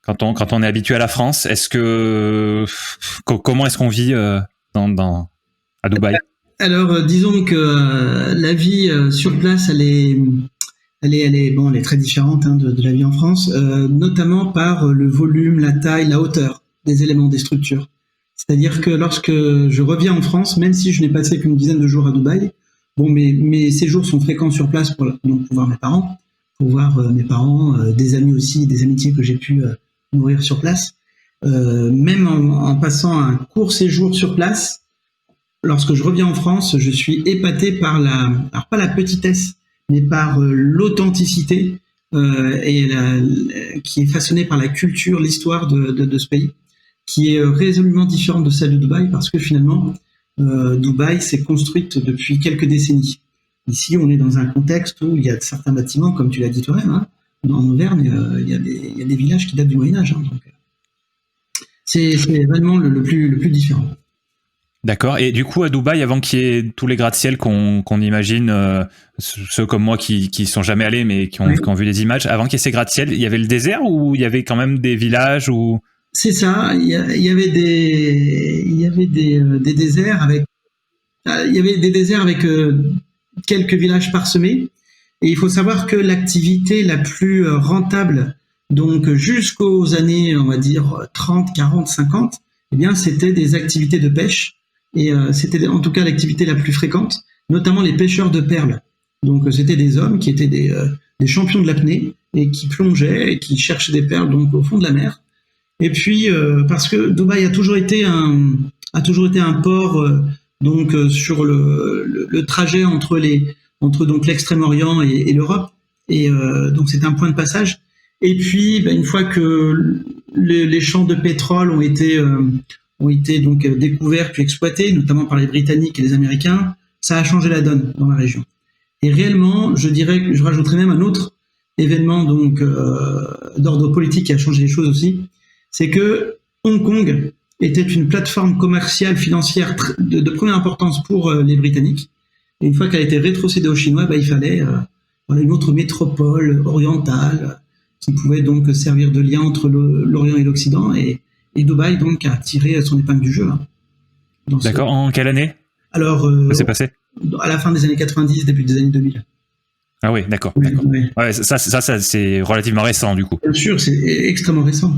quand on est habitué à la France, comment est-ce qu'on vit à Dubaï? Alors, disons que la vie sur place, elle est très différente de la vie en France, notamment par le volume, la taille, la hauteur des éléments, des structures. C'est-à-dire que lorsque je reviens en France, même si je n'ai passé qu'une dizaine de jours à Dubaï, mes séjours sont fréquents sur place pour voir mes parents, des amis aussi, des amitiés que j'ai pu nourrir sur place. Même en passant un court séjour sur place, lorsque je reviens en France, je suis épaté par alors pas la petitesse, mais par l'authenticité qui est façonnée par la culture, l'histoire de ce pays, qui est résolument différente de celle de Dubaï, parce que finalement, Dubaï s'est construite depuis quelques décennies. Ici, on est dans un contexte où il y a certains bâtiments, comme tu l'as dit toi-même, en Auvergne, il y a des villages qui datent du Moyen-Âge. Donc, c'est vraiment le plus différent. D'accord. Et du coup, à Dubaï, avant qu'il y ait tous les gratte-ciel qu'on imagine, ceux comme moi qui sont jamais allés, mais qui ont vu les images, avant qu'il y ait ces gratte-ciel, il y avait le désert ou il y avait quand même des villages ou... C'est ça. Il y avait des déserts avec quelques villages parsemés. Et il faut savoir que l'activité la plus rentable, donc jusqu'aux années, on va dire 30, 40, 50, eh bien, c'était des activités de pêche. Et c'était en tout cas l'activité la plus fréquente, notamment les pêcheurs de perles. Donc c'était des hommes qui étaient des champions de l'apnée et qui plongeaient et qui cherchaient des perles donc au fond de la mer. Et puis parce que Dubaï a toujours été un port sur le trajet entre donc l'extrême-orient et l'Europe, et donc c'est un point de passage. Et puis une fois que les champs de pétrole ont été donc découverts puis exploités, notamment par les Britanniques et les Américains, ça a changé la donne dans la région. Et réellement, je dirais que je rajouterais même un autre événement donc d'ordre politique qui a changé les choses aussi, c'est que Hong Kong était une plateforme commerciale financière de première importance pour les Britanniques. Et une fois qu'elle a été rétrocédée aux Chinois, il fallait une autre métropole orientale qui pouvait donc servir de lien entre l'Orient et l'Occident. Et Dubaï donc a tiré son épingle du jeu. D'accord. En quelle année? Alors, ça s'est passé à la fin des années 90, début des années 2000. Ah oui, d'accord. Oui, d'accord. Oui. Ouais, ça c'est relativement récent du coup. Bien sûr, c'est extrêmement récent.